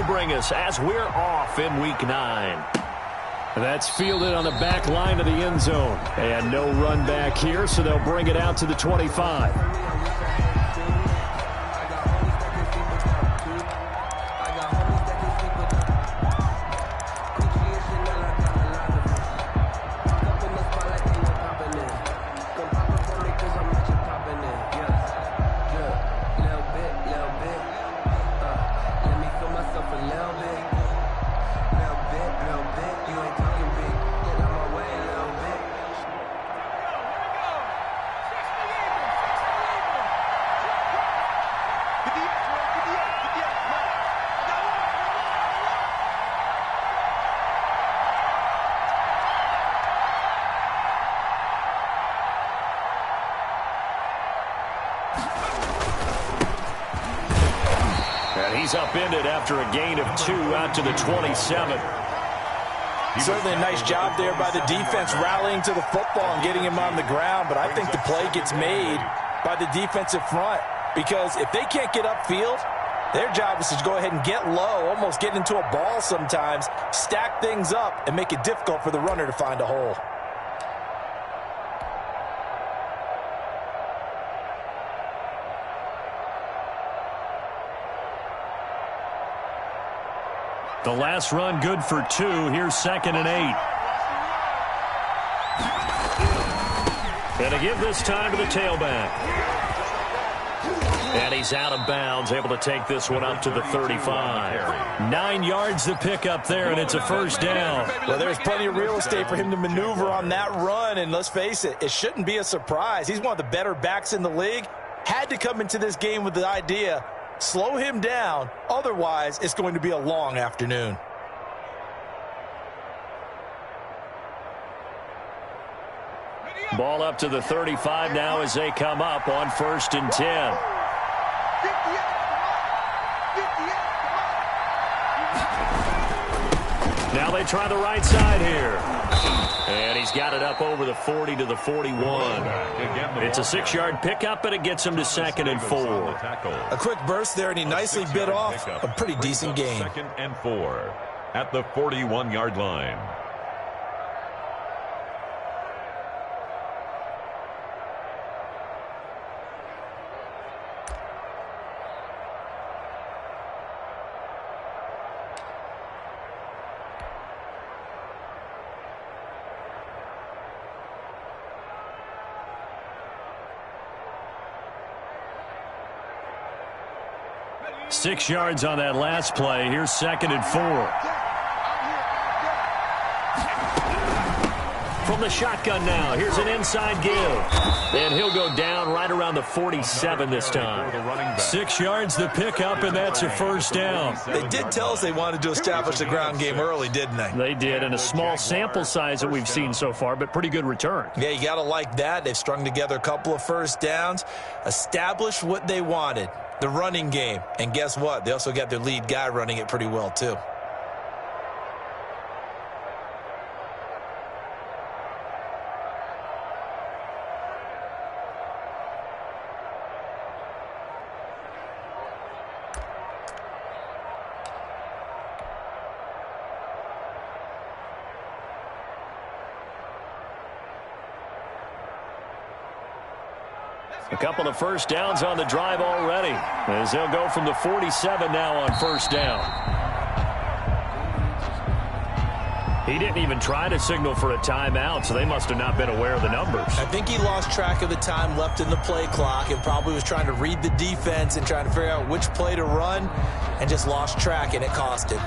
bring us as we're off in Week 9. That's fielded on the back line of the end zone. And no run back here, so they'll bring it out to the 25. He's upended after a gain of 2 out to the 27. Certainly a nice job there by the defense rallying to the football and getting him on the ground, but I think the play gets made by the defensive front because if they can't get upfield, their job is to go ahead and get low, almost get into a ball sometimes, stack things up, and make it difficult for the runner to find a hole. The last run good for 2. Here's 2nd and 8. And to give this time to the tailback. And he's out of bounds, able to take this one up to the 35. 9 yards to pick up there, and it's a first down. Well, there's plenty of real estate for him to maneuver on that run, and let's face it, it shouldn't be a surprise. He's one of the better backs in the league. Had to come into this game with the idea, slow him down, otherwise it's going to be a long afternoon. Ball up to the 35 now as they come up on 1st and 10. Now they try the right side here. And he's got it up over the 40 to the 41. It's a 6-yard pickup, and it gets him to 2nd and 4. A quick burst there, and he nicely bit off a pretty decent gain. 2nd and 4 at the 41-yard line. Six yards on that last play. Here's 2nd and 4. From the shotgun now, here's an inside give. And he'll go down right around the 47 this time. 6 yards the pickup, and that's a first down. They did tell us they wanted to establish the ground game early, didn't they? They did, and a small sample size that we've seen so far, but pretty good return. Yeah, you got to like that. They've strung together a couple of first downs, established what they wanted, the running game. And guess what? They also got their lead guy running it pretty well, too. A couple of first downs on the drive already, as they'll go from the 47 now on first down. He didn't even try to signal for a timeout, so they must have not been aware of the numbers. I think he lost track of the time left in the play clock and probably was trying to read the defense and trying to figure out which play to run and just lost track, and it cost him.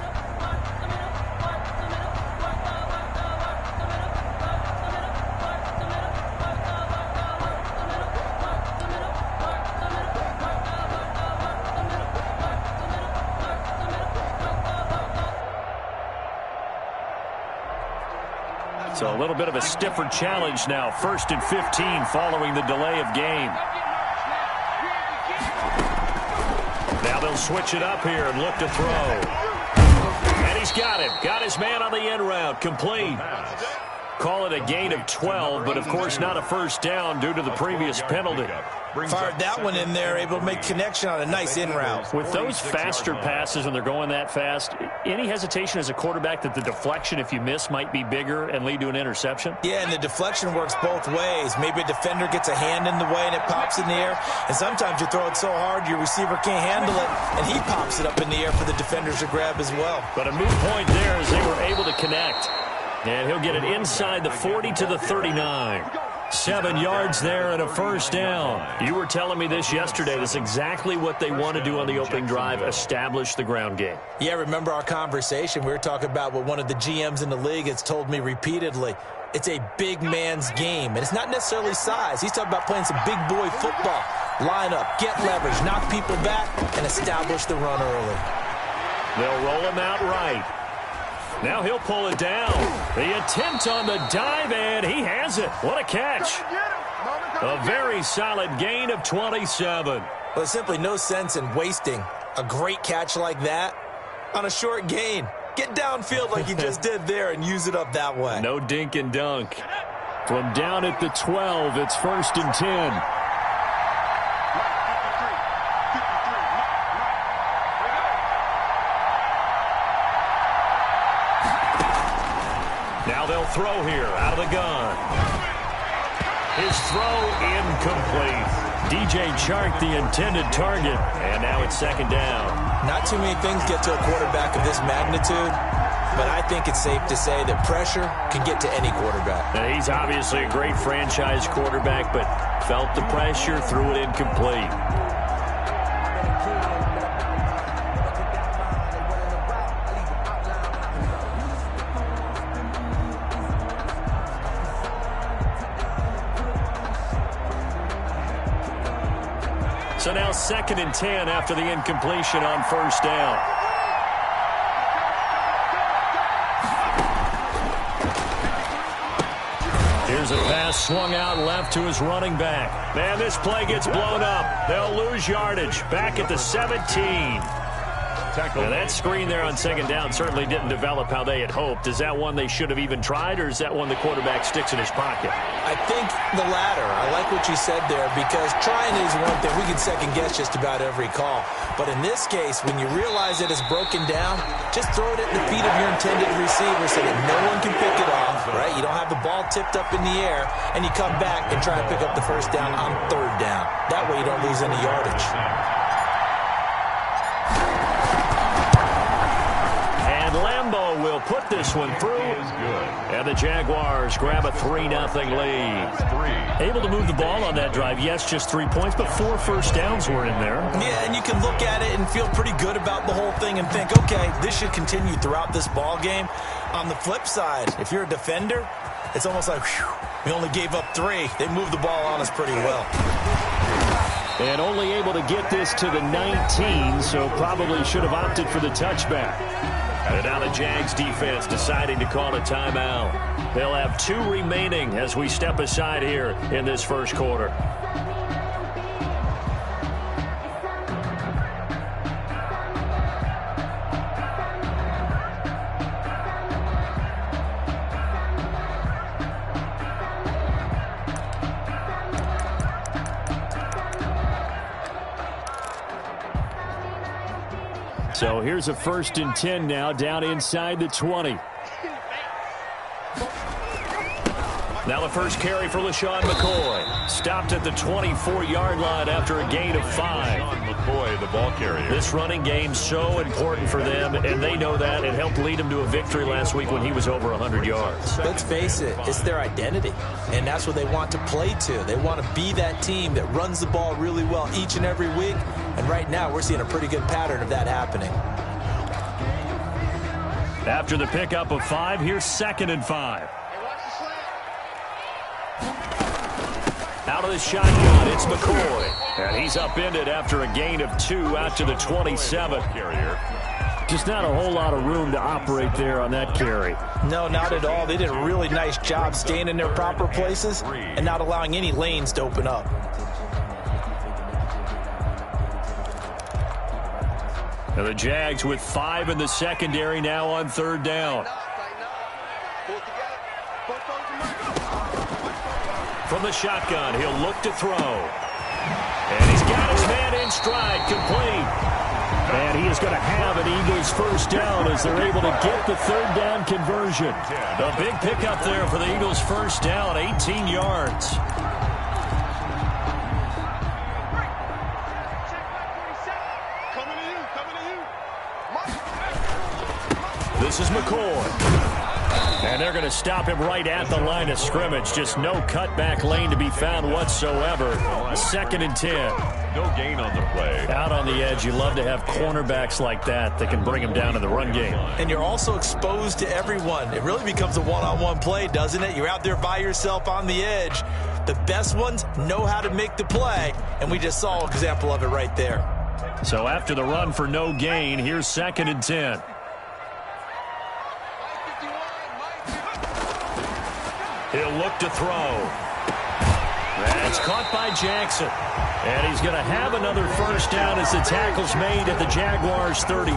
So a little bit of a stiffer challenge now. 1st and 15 following the delay of game. Now they'll switch it up here and look to throw. And he's got it. Got his man on the end route. Complete. Call it a gain of 12, but of course not a first down due to the previous penalty. Fired that one in there, able to make connection on a nice in route. With those faster passes when they're going that fast, any hesitation as a quarterback that the deflection, if you miss, might be bigger and lead to an interception? Yeah, and the deflection works both ways. Maybe a defender gets a hand in the way and it pops in the air, and sometimes you throw it so hard your receiver can't handle it, and he pops it up in the air for the defenders to grab as well. But a moot point there as they were able to connect. And he'll get it inside the 40 to the 39. 7 yards there and a first down. You were telling me this yesterday. That's exactly what they want to do on the opening drive, establish the ground game. Yeah, remember our conversation? We were talking about what one of the GMs in the league has told me repeatedly. It's a big man's game, and it's not necessarily size. He's talking about playing some big boy football. Line up, get leverage, knock people back, and establish the run early. They'll roll him out right. Now he'll pull it down. The attempt on the dive, and he has it. What a catch. A very solid gain of 27. Well, there's simply no sense in wasting a great catch like that on a short gain. Get downfield like you just did there and use it up that way. No dink and dunk. From down at the 12, it's 1st and 10. Now they'll throw here out of the gun. His throw incomplete. DJ Chark, the intended target, and now it's 2nd down. Not too many things get to a quarterback of this magnitude, but I think it's safe to say that pressure can get to any quarterback. Now, he's obviously a great franchise quarterback, but felt the pressure, threw it incomplete. So now 2nd and 10 after the incompletion on 1st down. Here's a pass swung out left to his running back. Man, this play gets blown up. They'll lose yardage. Back at the 17. Now, that screen there on 2nd down certainly didn't develop how they had hoped. Is that one they should have even tried, or is that one the quarterback sticks in his pocket? I think the latter. I like what you said there, because trying is one thing. We can second-guess just about every call. But in this case, when you realize that it's broken down, just throw it at the feet of your intended receiver so that no one can pick it off, right? You don't have the ball tipped up in the air, and you come back and try and pick up the 1st down on 3rd down. That way you don't lose any yardage. Lambo will put this one through, and the Jaguars grab a 3-0 lead. Able to move the ball on that drive. Yes, just 3 points, but 4 first downs were in there. Yeah, and you can look at it and feel pretty good about the whole thing and think, okay, this should continue throughout this ball game. On the flip side, if you're a defender, it's almost like, whew, we only gave up 3. They moved the ball on us pretty well. And only able to get this to the 19, so probably should have opted for the touchback. And now the Jags defense deciding to call a timeout. They'll have 2 remaining as we step aside here in this 1st quarter. So here's a 1st and 10 now, down inside the 20. Now the first carry for LaShawn McCoy. Stopped at the 24-yard line after a gain of 5. McCoy, the ball carrier. This running game so important for them, and they know that. It helped lead them to a victory last week when he was over 100 yards. Let's face it, it's their identity, and that's what they want to play to. They want to be that team that runs the ball really well each and every week, and right now we're seeing a pretty good pattern of that happening. After the pickup of 5, here's 2nd and 5. Out of the shotgun, it's McCoy. And he's upended after a gain of 2 out to the 27. Just not a whole lot of room to operate there on that carry. No, not at all. They did a really nice job staying in their proper places and not allowing any lanes to open up. Now the Jags with 5 in the secondary now on 3rd down. From the shotgun, he'll look to throw. And he's got his man in stride, complete. And he is going to have an Eagles first down as they're able to get the third down conversion. A big pickup there for the Eagles first down, 18 yards. This is McCoy. And they're going to stop him right at the line of scrimmage. Just no cutback lane to be found whatsoever. 2nd and 10. No gain on the play. Out on the edge, you love to have cornerbacks like that can bring him down in the run game. And you're also exposed to everyone. It really becomes a one-on-one play, doesn't it? You're out there by yourself on the edge. The best ones know how to make the play, and we just saw an example of it right there. So after the run for no gain, here's 2nd and 10. He'll look to throw. That's caught by Jackson. And he's going to have another first down as the tackle's made at the Jaguars' 33.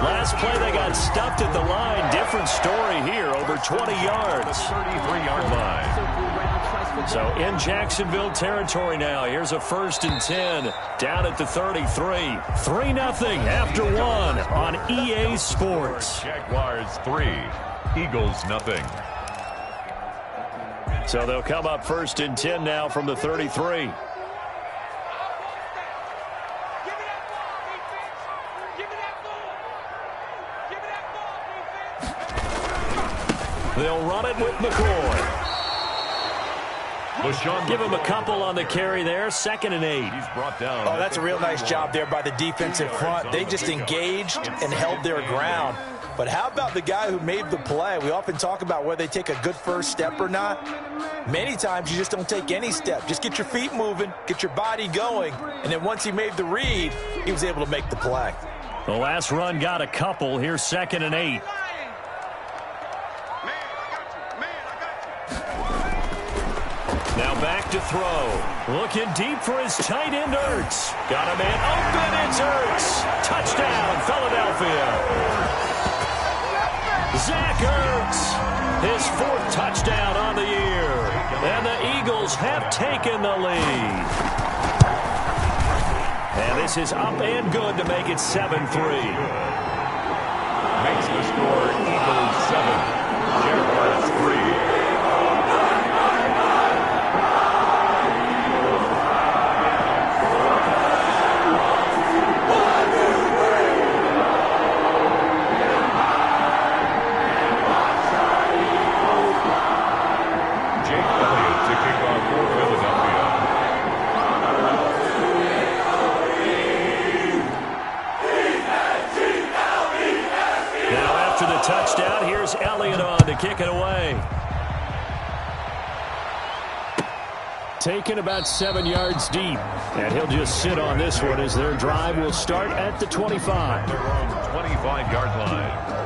Last play, they got stuffed at the line. Different story here, over 20 yards. 33-yard line. So in Jacksonville territory now. Here's a 1st and 10 down at the 33. 3-0 after one on EA Sports. Jaguars 3, Eagles nothing. So they'll come up 1st and 10 now from the 33. They'll run it with McCoy. Give him a couple on the carry there. 2nd and 8. He's brought down. Oh, that's a real nice job there by the defensive front. They just engaged and held their ground. But how about the guy who made the play? We often talk about whether they take a good first step or not. Many times you just don't take any step. Just get your feet moving, get your body going, and then once he made the read, he was able to make the play. The last run got a couple. Here's 2nd and 8. Now back to throw. Looking deep for his tight end, Ertz. Got a man open. It's Ertz. Touchdown, Philadelphia. Zach Ertz, his 4th touchdown on the year. And the Eagles have taken the lead. And this is up and good to make it 7-3. Makes the score Eagles 7, Jaguars 3. Touchdown. Here's Elliott on to kick it away. Taken about 7 yards deep. And he'll just sit on this one as their drive will start at the 25. Their own 25-yard line.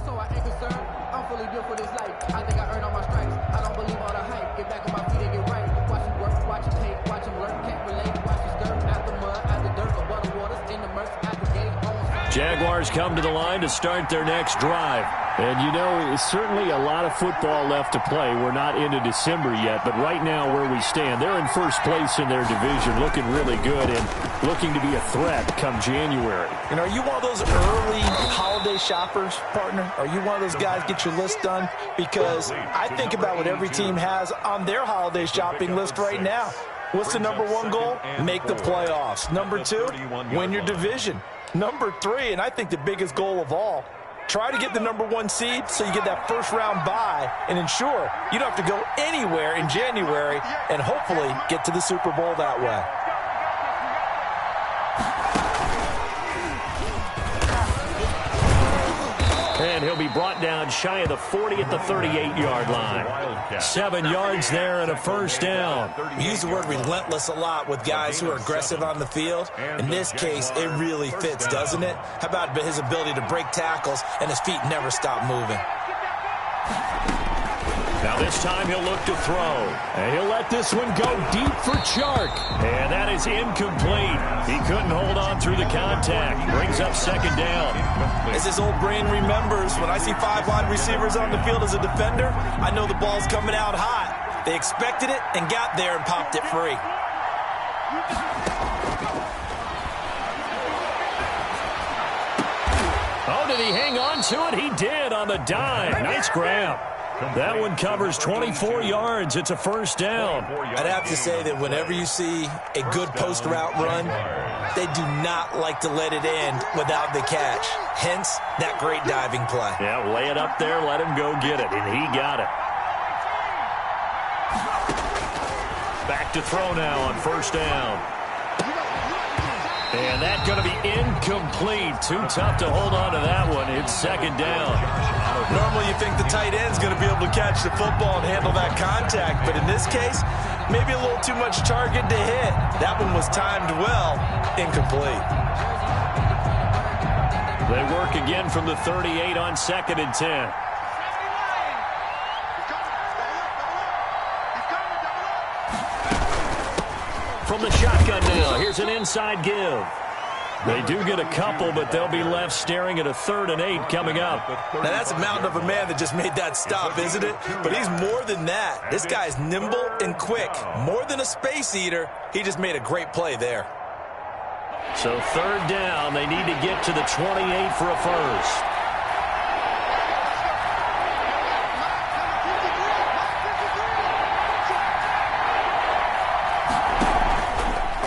So I ain't concerned. I'm fully built for this life. I think I earned all my stripes. I don't believe all the hype. Get back on my feet and get right. Watch him work, watch him hate, watch him learn. Can't relate, watch him skirt. Out the mud, out the dirt, above the waters, in the murks, at the gate. Jaguars come to the line to start their next drive. And you know, it's certainly a lot of football left to play. We're not into December yet, but right now where we stand, they're in first place in their division, looking really good and looking to be a threat come January. And are you one of those early holiday shoppers, partner? Are you one of those guys get your list done? Because I think about what every team has on their holiday shopping list right now. What's the number one goal? Make the playoffs. Number two, win your division. Number three, and I think the biggest goal of all, try to get the number one seed so you get that first round bye and ensure you don't have to go anywhere in January and hopefully get to the Super Bowl that way. And he'll be brought down shy of the 40 at the 38-yard line. 7 yards there and a first down. We use the word relentless a lot with guys who are aggressive on the field. In this case, it really fits, doesn't it? How about his ability to break tackles and his feet never stop moving? Now this time he'll look to throw. And he'll let this one go deep for Chark. And that is incomplete. He couldn't hold on through the contact. Brings up second down. As his old brain remembers, when I see 5 wide receivers on the field as a defender, I know the ball's coming out hot. They expected it and got there and popped it free. Oh, did he hang on to it? He did on the dive. Nice grab. That one covers 24 yards. It's a first down. I'd have to say that whenever you see a good post route run, they do not like to let it end without the catch. Hence, that great diving play. Yeah, lay it up there, let him go get it, and he got it. Back to throw now on first down. And that's going to be incomplete. Too tough to hold on to that one. It's second down. Normally you think the tight end's going to be able to catch the football and handle that contact, but in this case, maybe a little too much target to hit. That one was timed well, incomplete. They work again from the 38 on 2nd and 10. From the shotgun now, here's an inside give. They do get a couple, but they'll be left staring at a 3rd and 8 coming up. Now, that's a mountain of a man that just made that stop, isn't it? But he's more than that. This guy's nimble and quick. More than a space eater, he just made a great play there. So 3rd down, they need to get to the 28 for a first.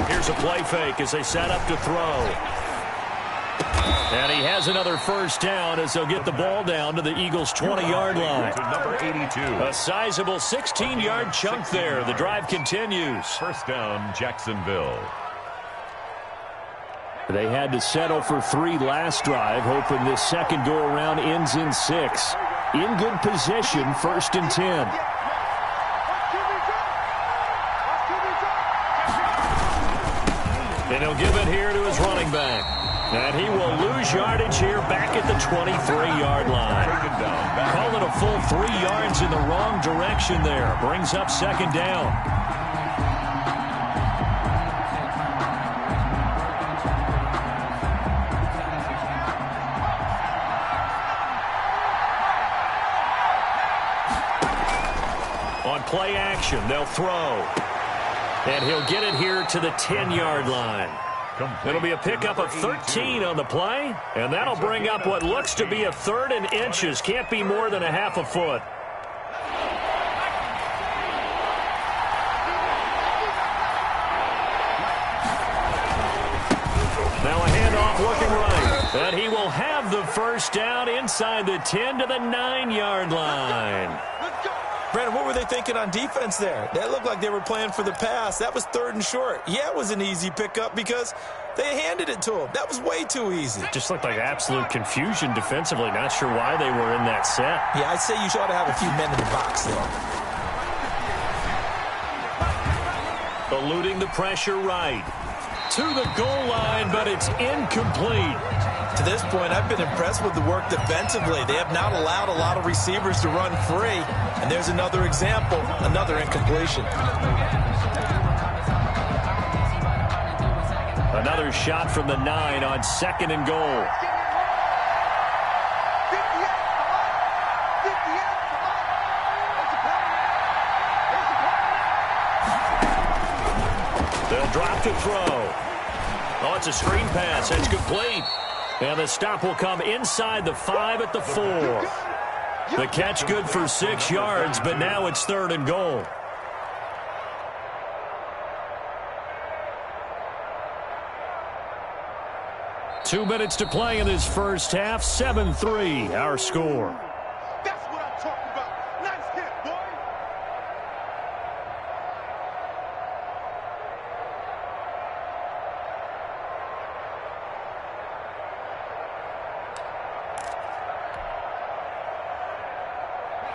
Here's a play fake as they set up to throw. And he has another first down as they'll get the ball down to the Eagles' 20-yard line. Number 82. A sizable 16-yard chunk there. The drive continues. First down, Jacksonville. They had to settle for 3 last drive, hoping this second go-around ends in 6. In good position, 1st and 10. And he'll give it here to his running back. And he will lose yardage here back at the 23-yard line. Call it a full 3 yards in the wrong direction there. Brings up second down. On play action, they'll throw. And he'll get it here to the 10-yard line. It'll be a pickup of 13 on the play, and that'll bring up what looks to be a 3rd and inches. Can't be more than a half a foot. Now a handoff looking right. And he will have the first down inside the 10 to the 9-yard line. Brandon, what were they thinking on defense there? That looked like they were playing for the pass. That was 3rd and short. Yeah, it was an easy pickup because they handed it to him. That was way too easy. Just looked like absolute confusion defensively. Not sure why they were in that set. Yeah, I'd say you ought to have a few men in the box there. Eluding the pressure right. To the goal line, but it's incomplete. To this point, I've been impressed with the work defensively. They have not allowed a lot of receivers to run free. And there's another example, another incompletion. Another shot from the 9 on 2nd and goal. They'll drop to throw. Oh, it's a screen pass. It's complete. And the stop will come inside the 5 at the 4. The catch good for 6 yards, but now it's 3rd and goal. 2 minutes to play in this first half. 7-3, our score. That's what I'm talking about. Nice hit, boy.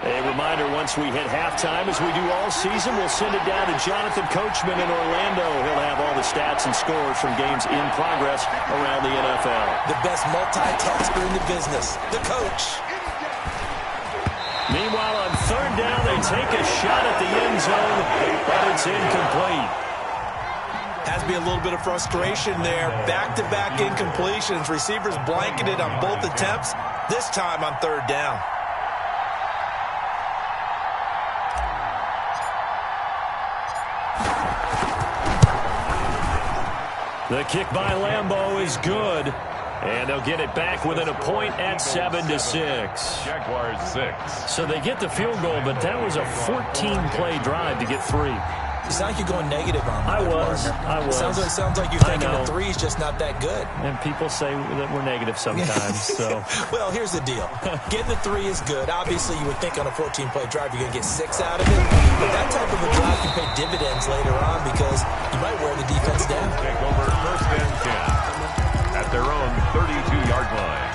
A reminder, once we hit halftime, as we do all season, we'll send it down to Jonathan Coachman in Orlando. He'll have all the stats and scores from games in progress around the NFL. The best multitasker in the business, the coach. Meanwhile, on third down, they take a shot at the end zone, but it's incomplete. Has to be a little bit of frustration there. Back-to-back incompletions. Receivers blanketed on both attempts, this time on third down. The kick by Lambeau is good, and they'll get it back within a point at 7-6. Jaguars 6. So they get the field goal, but that was a 14-play drive to get 3. You sound like you're going negative on me. I was. Sounds like you're thinking the 3's just not that good. And people say that we're negative sometimes. So, well, here's the deal. Getting the 3 is good. Obviously, you would think on a 14-play drive you're going to get 6 out of it. But that type of a drive can pay dividends later on because you might wear the defense down. Take over first and 10 at their own 32-yard line.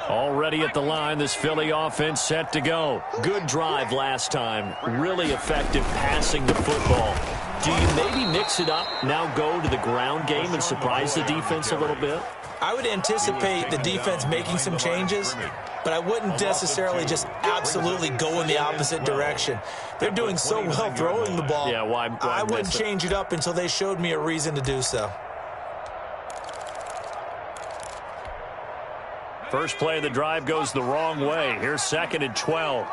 Already at the line, this Philly offense set to go. Good drive last time. Really effective passing the football. Do you maybe mix it up, now go to the ground game and surprise the defense a little bit? I would anticipate the defense making some changes, but I wouldn't necessarily just absolutely go in the opposite direction. They're doing so well throwing the ball. Yeah, why I wouldn't change it up until they showed me a reason to do so. First play of the drive goes the wrong way. Here's 2nd and 12.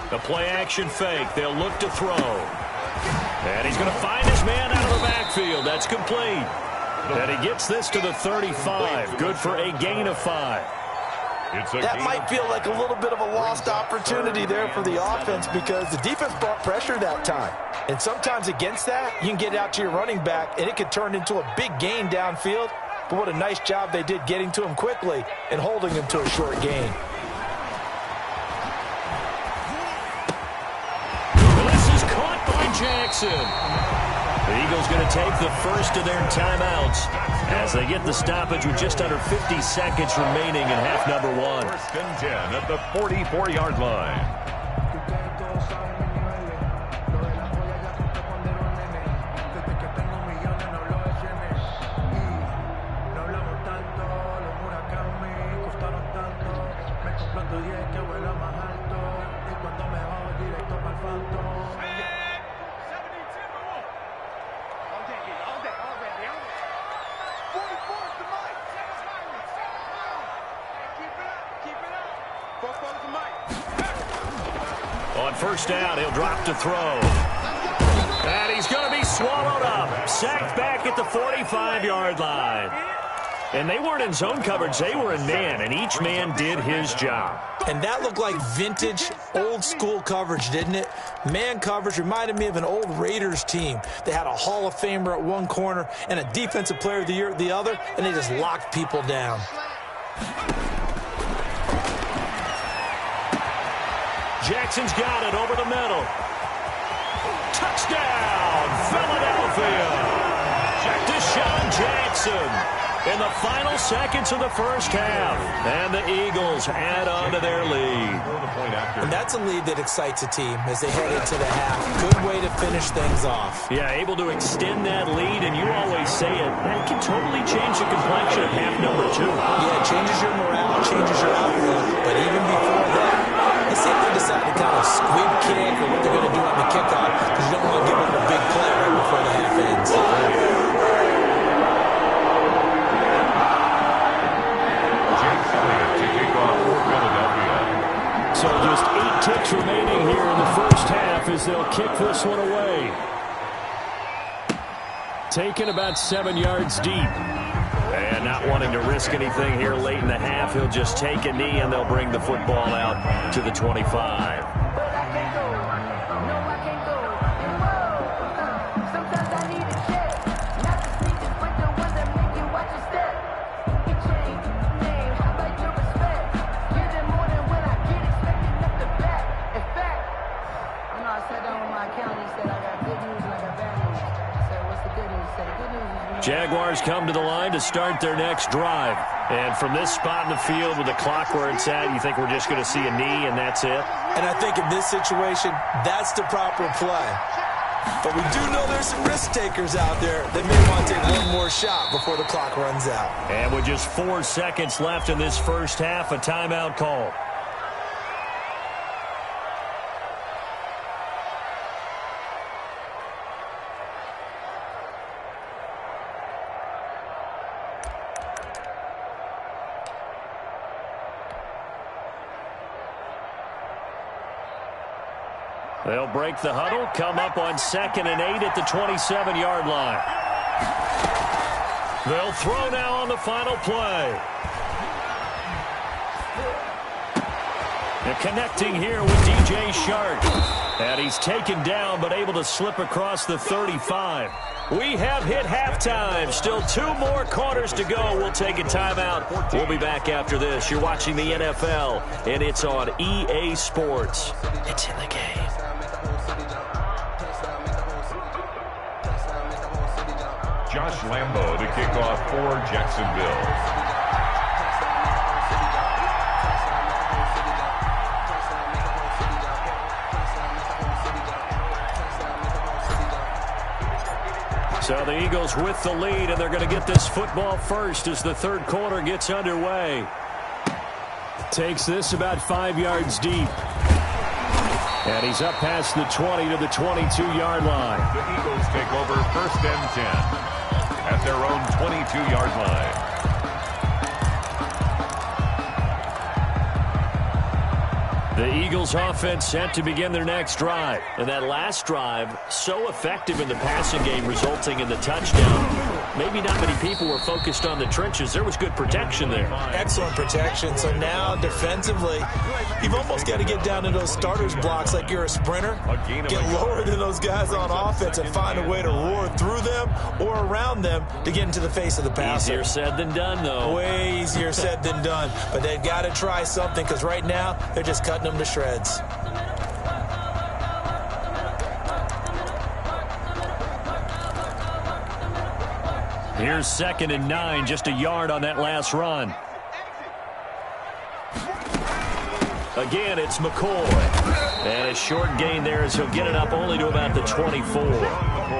The play-action fake. They'll look to throw. And he's going to find his man out of the backfield. That's complete. And he gets this to the 35. Good for a gain of 5. That might feel like a little bit of a lost opportunity there for the offense because the defense brought pressure that time. And sometimes against that, you can get it out to your running back, and it could turn into a big gain downfield. But what a nice job they did getting to him quickly and holding him to a short gain. This is caught by Jackson. The Eagles going to take the first of their timeouts as they get the stoppage with just under 50 seconds remaining in half number 1. First and 10 at the 44-yard line. On first down, he'll drop to throw. And he's going to be swallowed up. Sacked back at the 45-yard line. And they weren't in zone coverage. They were in man, and each man did his job. And that looked like vintage, old-school coverage, didn't it? Man coverage reminded me of an old Raiders team. They had a Hall of Famer at one corner and a Defensive Player of the Year at the other, and they just locked people down. Jackson's got it over the middle. Touchdown, Philadelphia. Deshaun Jackson in the final seconds of the first half. And the Eagles add on to their lead. And that's a lead that excites a team as they head into the half. Good way to finish things off. Yeah, able to extend that lead, and you always say it, that can totally change the complexion of half number 2. Yeah, it changes your morale, changes your outlook, but even before that, let's see if they decide to kind of squib kick or what they're going to do on the kickoff because you don't want to give them a big play right before the half ends. Jake Elliott to kick off for Philadelphia. as they'll kick this one away. Taken about 7 yards deep. And not wanting to risk anything here late in the half, he'll just take a knee and they'll bring the football out to the 25. Jaguars come to the line to start their next drive. And from this spot in the field with the clock where it's at, you think we're just going to see a knee and that's it? And I think in this situation, that's the proper play. But we do know there's some risk takers out there that may want to take one more shot before the clock runs out. And with just 4 seconds left in this first half, a timeout call. They'll break the huddle, come up on 2nd and 8 at the 27-yard line. They'll throw now on the final play. They're connecting here with DJ Shark. And he's taken down but able to slip across the 35. We have hit halftime. Still 2 more quarters to go. We'll take a timeout. We'll be back after this. You're watching the NFL, and it's on EA Sports. It's in the game. Josh Lambo to kick off for Jacksonville. So the Eagles with the lead, and they're going to get this football first as the third quarter gets underway. Takes this about 5 yards deep. And he's up past the 20 to the 22-yard line. The Eagles take over 1st and 10 at their own 22-yard line. The Eagles offense set to begin their next drive. And that last drive, so effective in the passing game, resulting in the touchdown. Maybe not many people were focused on the trenches. There was good protection there. Excellent protection. So now, defensively, you've almost got to get down to those starters blocks like you're a sprinter. Get lower than those guys on offense and find a way to roar through them or around them to get into the face of the passer. Easier said than done, though. Way easier said than done. But they've got to try something because right now, they're just cutting them to shreds. Here's 2nd and 9, just a yard on that last run. Again, it's McCoy. And a short gain there as he'll get it up only to about the 24.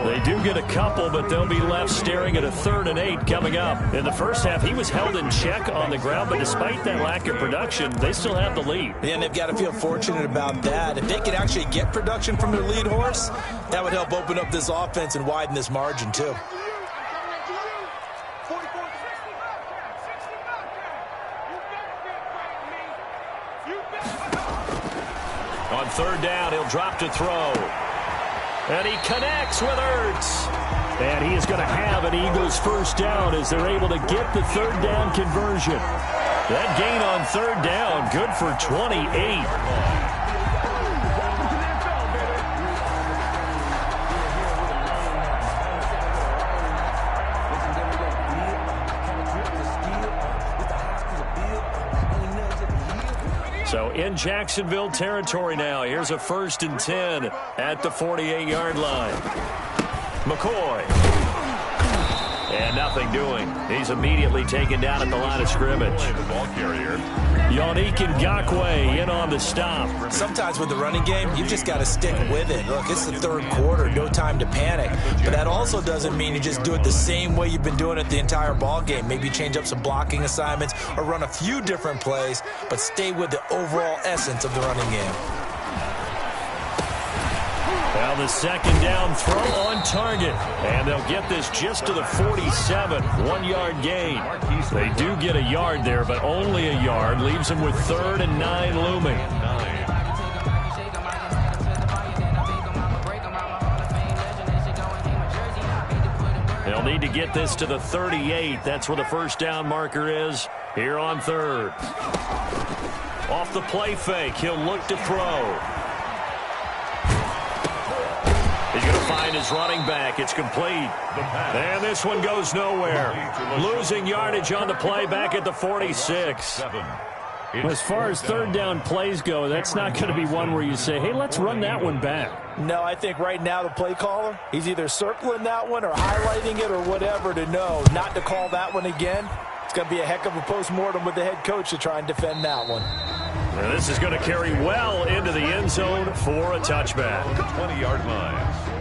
They do get a couple, but they'll be left staring at a 3rd and 8 coming up. In the first half, he was held in check on the ground, but despite that lack of production, they still have the lead. And they've got to feel fortunate about that. If they could actually get production from their lead horse, that would help open up this offense and widen this margin, too. On 3rd down, he'll drop to throw. And he connects with Ertz. And he is going to have an Eagles first down as they're able to get the 3rd down conversion. That gain on 3rd down, good for 28. So in Jacksonville territory now. Here's a 1st and 10 at the 48-yard line. McCoy. And nothing doing. He's immediately taken down at the line of scrimmage. The ball carrier. Yannick Ngakoue in on the stop. Sometimes with the running game, you've just got to stick with it. Look, it's the 3rd quarter, no time to panic. But that also doesn't mean you just do it the same way you've been doing it the entire ball game. Maybe change up some blocking assignments or run a few different plays, but stay with the overall essence of the running game. Well, the 2nd down throw on target. And they'll get this just to the 47. 1-yard gain. They do get a yard there, but only a yard. Leaves them with 3rd and 9 looming. They'll need to get this to the 38. That's where the first down marker is here on third. Off the play fake, he'll look to throw. He's going to find his running back. It's complete. And this one goes nowhere. Losing yardage on the play back at the 46. As far as third down plays go, that's not going to be one where you say, hey, let's run that one back. No, I think right now the play caller, he's either circling that one or highlighting it or whatever to know not to call that one again. It's going to be a heck of a postmortem with the head coach to try and defend that one. And this is going to carry well into the end zone for a touchback. 20-yard line.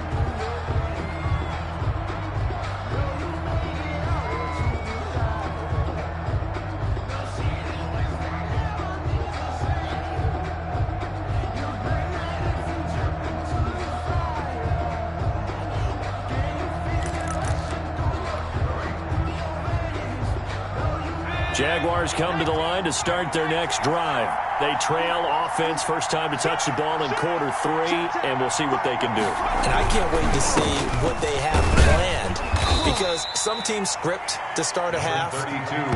Jaguars come to the line to start their next drive. They trail offense, first time to touch the ball in quarter 3, and we'll see what they can do. And I can't wait to see what they have planned, because some teams script to start a half.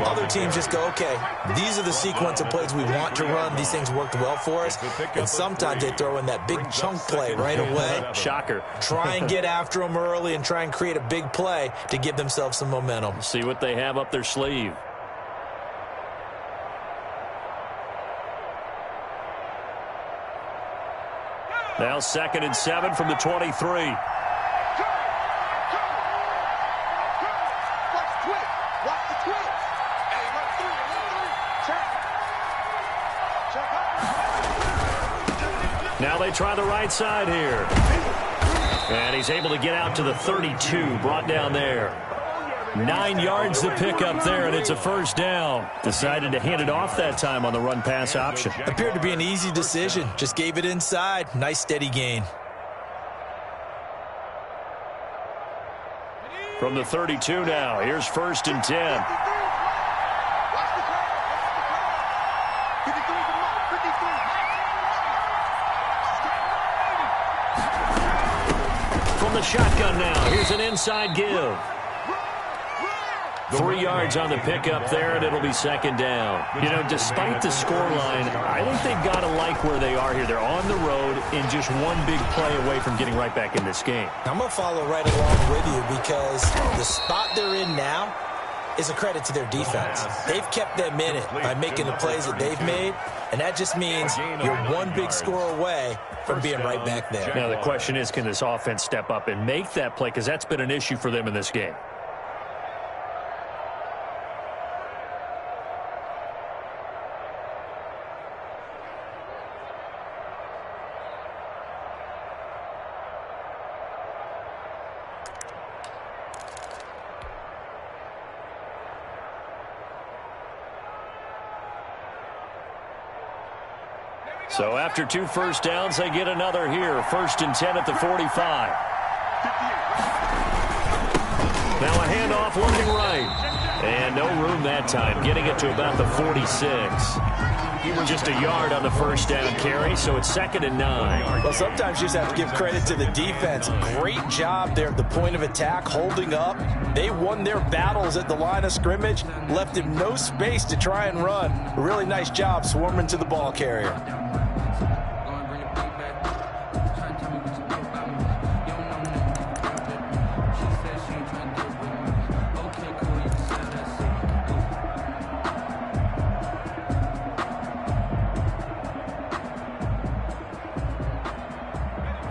Other teams just go, okay, these are the sequence of plays we want to run. These things worked well for us. And sometimes they throw in that big chunk play right away. Shocker. Try and get after them early and try and create a big play to give themselves some momentum. See what they have up their sleeve. Now 2nd and 7 from the 23. Watch the twist. Hey, run through. Check. Now they try the right side here. And he's able to get out to the 32, brought down there. 9 yards to pick up there, and it's a first down. Decided to hand it off that time on the run-pass option. Appeared to be an easy decision. Just gave it inside. Nice steady gain. From the 32 now, here's 1st and 10. From the shotgun now, here's an inside give. 3 yards on the pickup there, and it'll be 2nd down. You know, despite the scoreline, I think they've got to like where they are here. They're on the road and just one big play away from getting right back in this game. I'm going to follow right along with you, because the spot they're in now is a credit to their defense. They've kept them in it by making the plays that they've made, and that just means you're one big score away from being right back there. Now, the question is, can this offense step up and make that play? Because that's been an issue for them in this game. So after 2 first downs, they get another here. 1st and 10 at the 45. Now a handoff looking right. And no room that time, getting it to about the 46. Just a yard on the first down carry, so it's 2nd and 9. Well, sometimes you just have to give credit to the defense. Great job there at the point of attack, holding up. They won their battles at the line of scrimmage, left him no space to try and run. A really nice job swarming to the ball carrier.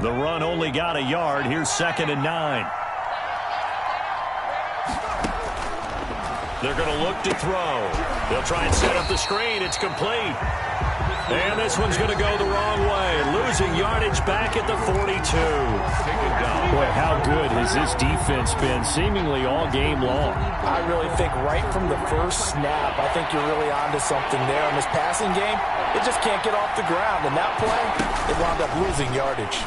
The run only got a yard. Here's 2nd and 9. They're going to look to throw. They'll try and set up the screen. It's complete. And this one's going to go the wrong way. Losing yardage back at the 42. Boy, how good has this defense been seemingly all game long? I really think right from the first snap, I think you're really onto something there in this passing game. It just can't get off the ground. And that play, it wound up losing yardage.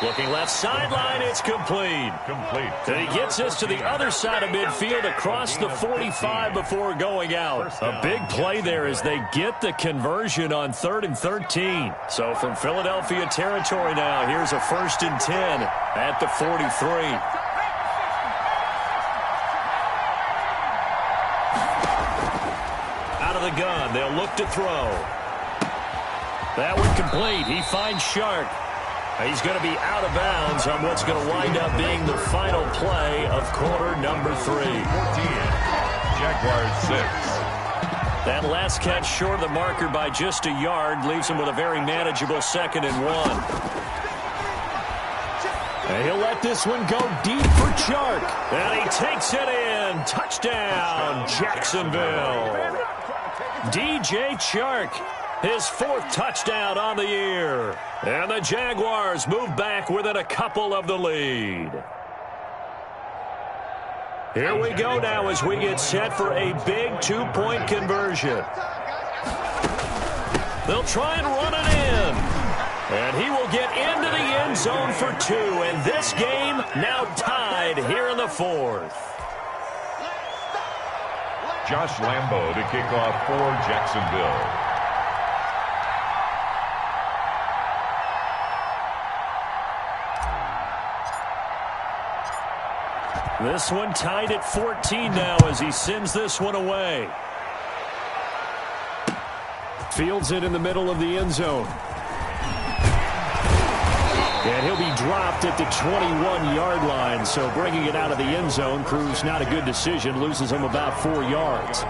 Looking left sideline, it's complete. And he gets us to the other side of midfield across the 45 before going out. A big play there as they get the conversion on 3rd and 13. So from Philadelphia territory now, here's a 1st and 10 at the 43. the gun. They'll look to throw. That one complete. He finds Shark. He's going to be out of bounds on what's going to wind up being the final play of quarter number 3. 14. Jaguars 6. That last catch short of the marker by just a yard leaves him with a very manageable 2nd and 1. And he'll let this one go deep for Chark. And he takes it in. Touchdown, Jacksonville. DJ Chark, his 4th touchdown on the year. And the Jaguars move back within a couple of the lead. Here we go now as we get set for a big 2-point conversion. They'll try and run it in. And he will get into the end zone for 2. And this game now tied here in the 4th. Josh Lambo to kick off for Jacksonville. This one tied at 14 now as he sends this one away. Fields it in the middle of the end zone. And he'll be dropped at the 21-yard line. So bringing it out of the end zone proves not a good decision. Loses him about 4 yards.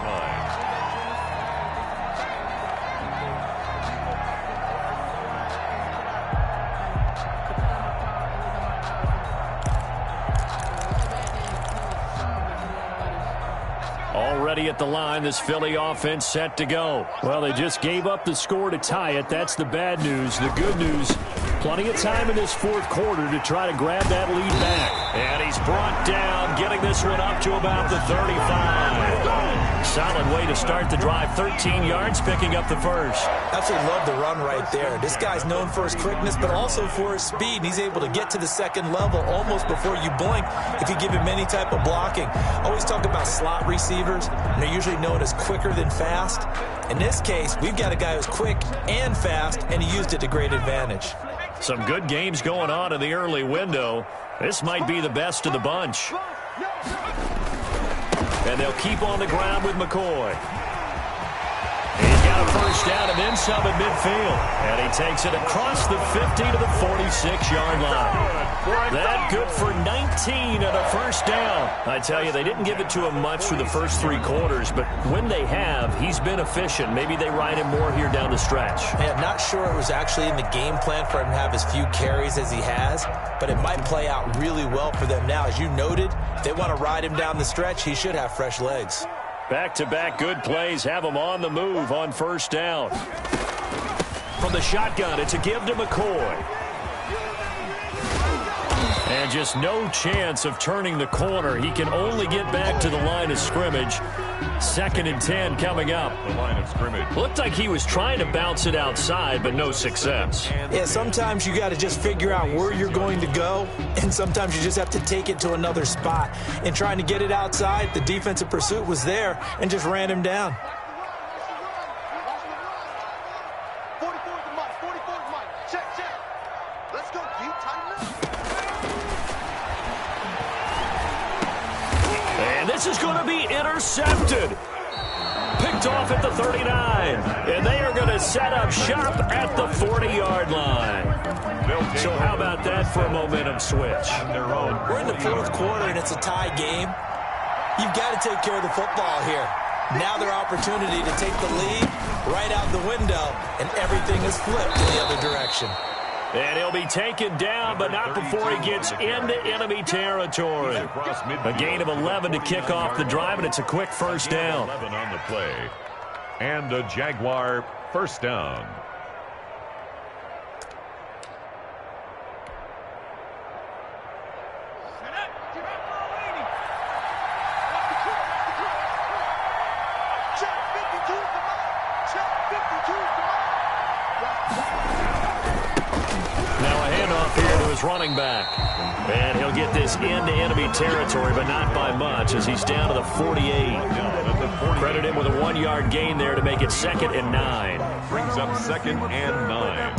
Already at the line, this Philly offense set to go. Well, they just gave up the score to tie it. That's the bad news. The good news, plenty of time in this 4th quarter to try to grab that lead back. And he's brought down, getting this one up to about the 35. Solid way to start the drive. 13 yards, picking up the first. Absolutely love the run right there. This guy's known for his quickness, but also for his speed. And he's able to get to the 2nd level almost before you blink if you give him any type of blocking. Always talk about slot receivers, and they're usually known as quicker than fast. In this case, we've got a guy who's quick and fast, and he used it to great advantage. Some good games going on in the early window. This might be the best of the bunch. And they'll keep on the ground with McCoy. He's got a first down and then some at midfield. And he takes it across the 50 to the 46-yard line. That good for 19 and a first down. I tell you, they didn't give it to him much through the first 3 quarters, but when they have, he's been efficient. Maybe they ride him more here down the stretch. I'm not sure it was actually in the game plan for him to have as few carries as he has, but it might play out really well for them now. As you noted, if they want to ride him down the stretch, he should have fresh legs. Back-to-back good plays have him on the move on first down. From the shotgun, it's a give to McCoy. And just no chance of turning the corner. He can only get back to the line of scrimmage. 2nd and 10 coming up. The line of scrimmage. Looked like he was trying to bounce it outside, but no success. Yeah, sometimes you got to just figure out where you're going to go, and sometimes you just have to take it to another spot. And trying to get it outside, the defensive pursuit was there and just ran him down. 44's the mic. 44's mic. Check. Let's go. You tighten up. And this is going to be intercepted. Picked off at the 39. And they are going to set up shop at the 40-yard line. So how about that for a momentum switch? We're in the 4th quarter, and it's a tie game. You've got to take care of the football here. Now their opportunity to take the lead right out the window, and everything is flipped in the other direction. And he'll be taken down, but not before he gets into enemy territory. A gain of 11 to kick off the drive, and it's a quick first down. 11 on the play. And a Jaguar first down. Running back. And he'll get this into enemy territory, but not by much as he's down to the 48. Credit him with a 1-yard gain there to make it 2nd and 9. Brings up 2nd and 9.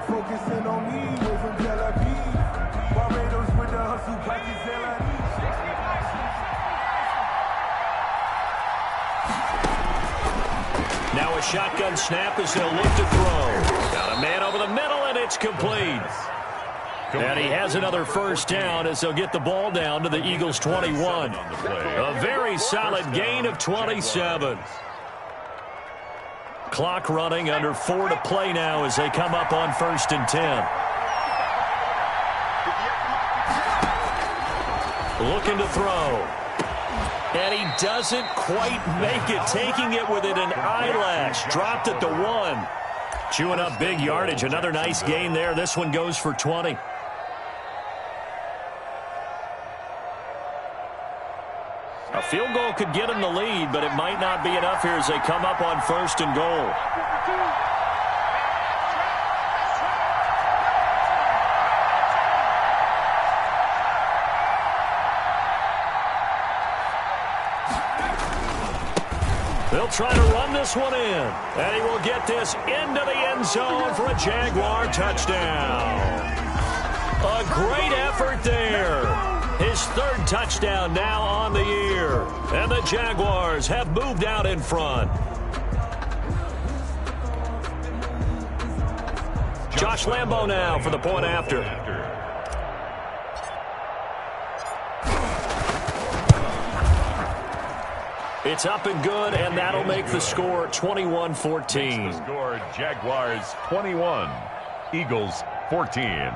Focusing on me, we're from Tel Aviv. Barbados with the hustle, practice 1 snap as they'll look to throw. Got a man over the middle, and it's complete. And he has another first down as they'll get the ball down to the Eagles' 21. A very solid gain of 27. Clock running, under 4 to play now as they come up on 1st and 10. Looking to throw. And he doesn't quite make it, taking it within an eyelash. Dropped at the 1. Chewing up big yardage. Another nice gain there. This one goes for 20. A field goal could get him the lead, but it might not be enough here as they come up on 1st and goal. They'll try to run this one in, and he will get this into the end zone for a Jaguar touchdown. A great effort there. His 3rd touchdown now on the year, and the Jaguars have moved out in front. Josh Lambo now for the point after. It's up and good, and that'll make the score 21-14. Score Jaguars 21, Eagles 14.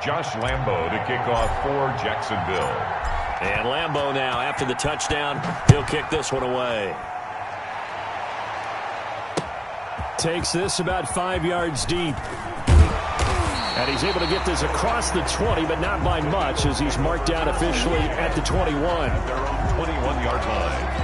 Josh Lambo to kick off for Jacksonville. And Lambo now, after the touchdown, he'll kick this one away. Takes this about 5 yards deep. And he's able to get this across the 20, but not by much, as he's marked down officially at the 21. Their own 21-yard line.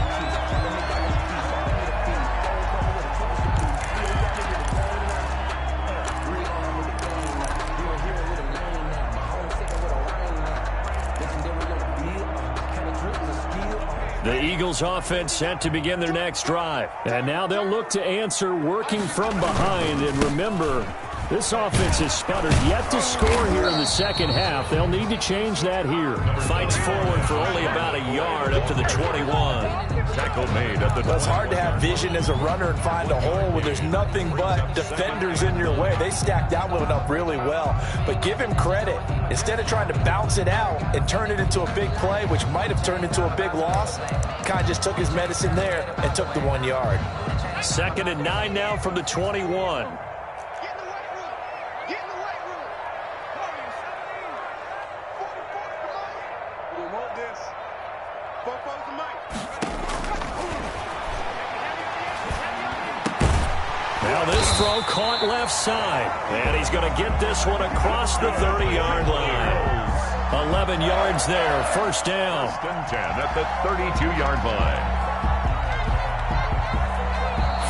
The Eagles offense set to begin their next drive. And now they'll look to answer working from behind. And remember, this offense has sputtered yet to score here in the second half. They'll need to change that here. Fights forward for only about a yard up to the 21. Tackle made at the... Well, it's hard to have vision as a runner and find a hole when there's nothing but defenders in your way. They stacked that one up really well. But give him credit. Instead of trying to bounce it out and turn it into a big play, which might have turned into a big loss, kind of just took his medicine there and took the 1 yard. 2nd and 9 now from the 21. Now this throw caught left side. And he's going to get this one across the 30-yard line. 11 yards there, first down. 1st and 10 at the 32-yard line.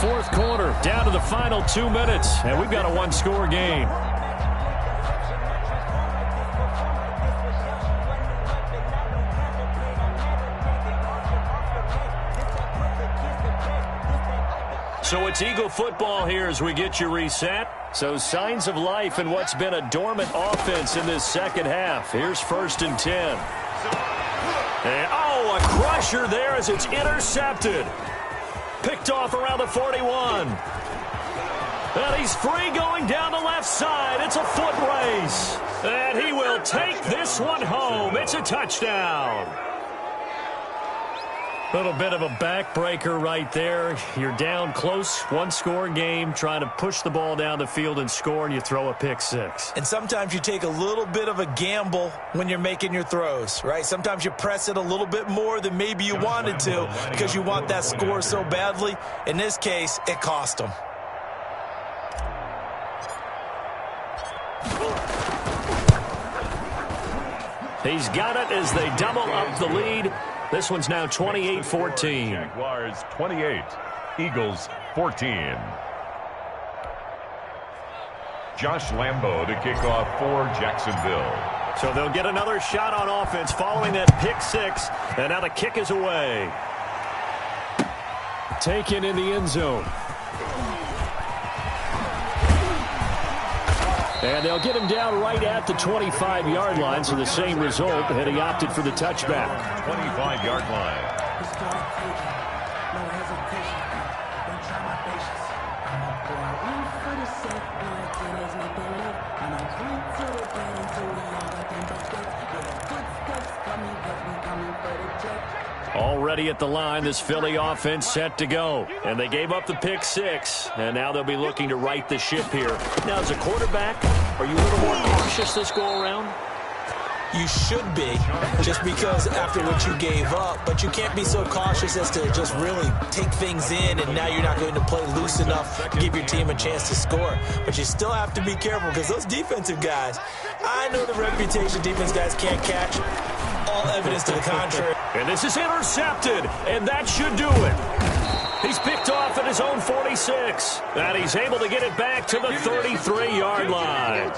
4th quarter, down to the final 2 minutes. And we've got a 1-score game. So it's Eagle football here as we get you reset. So signs of life in what's been a dormant offense in this second half. Here's 1st and 10. And, oh, a crusher there as it's intercepted. Picked off around the 41. And he's free going down the left side. It's a foot race. And he will take this one home. It's a touchdown. Little bit of a backbreaker right there. You're down close, 1-score game, trying to push the ball down the field and score, and you throw a pick 6. And sometimes you take a little bit of a gamble when you're making your throws, right? Sometimes you press it a little bit more than maybe you wanted to because you want that score so badly. In this case, it cost them. He's got it as they double up the lead. This one's now 28-14. Jaguars 28, Eagles 14. Josh Lambo to kick off for Jacksonville. So they'll get another shot on offense following that pick 6, and now the kick is away. Taken in the end zone. And they'll get him down right at the 25-yard line, so the same result, and he opted for the touchback. 25-yard line. Already at the line, this Philly offense set to go. And they gave up the pick 6, and now they'll be looking to right the ship here. Now, as a quarterback, are you a little more cautious this go-around? You should be, just because after what you gave up, but you can't be so cautious as to just really take things in, and now you're not going to play loose enough to give your team a chance to score. But you still have to be careful, because those defensive guys, I know the reputation defense guys can't catch. All evidence to the contrary. And this is intercepted, and that should do it. He's picked off at his own 46, and he's able to get it back to the 33-yard line.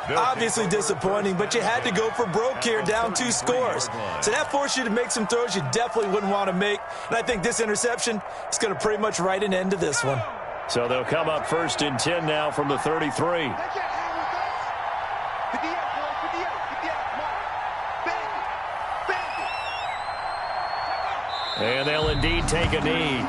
Obviously disappointing, but you had to go for broke here, down 2 scores. So that forced you to make some throws you definitely wouldn't want to make. And I think this interception is going to pretty much write an end to this one. So they'll come up 1st and 10 now from the 33. And they'll indeed take a knee.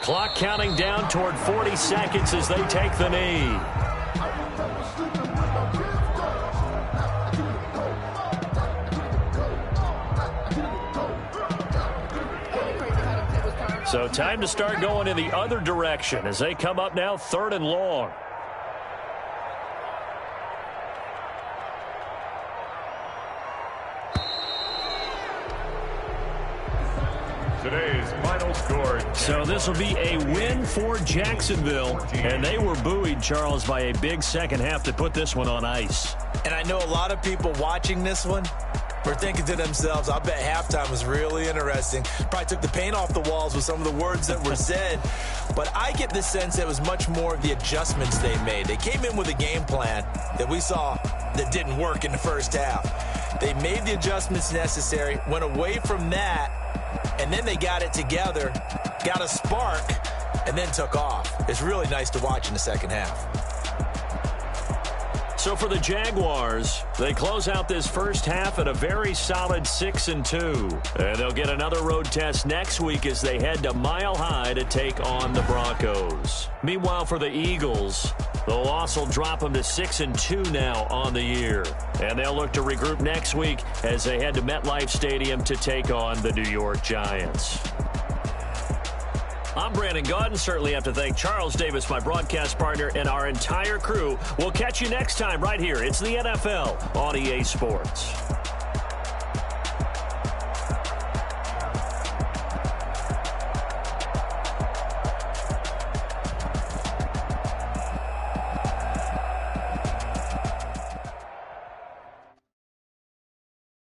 Clock counting down toward 40 seconds as they take the knee. So time to start going in the other direction as they come up now 3rd and long. Today's final score. So this will be a win for Jacksonville. And they were buoyed, Charles, by a big second half to put this one on ice. And I know a lot of people watching this one were thinking to themselves, I bet halftime was really interesting. Probably took the paint off the walls with some of the words that were said. But I get the sense it was much more of the adjustments they made. They came in with a game plan that we saw that didn't work in the first half. They made the adjustments necessary, went away from that, and then they got it together, got a spark, and then took off. It's really nice to watch in the second half. So for the Jaguars, they close out this first half at a very solid 6-2. And they'll get another road test next week as they head to Mile High to take on the Broncos. Meanwhile, for the Eagles, the loss will drop them to 6-2 now on the year. And they'll look to regroup next week as they head to MetLife Stadium to take on the New York Giants. I'm Brandon Gaudin. Certainly have to thank Charles Davis, my broadcast partner, and our entire crew. We'll catch you next time right here. It's the NFL on EA Sports.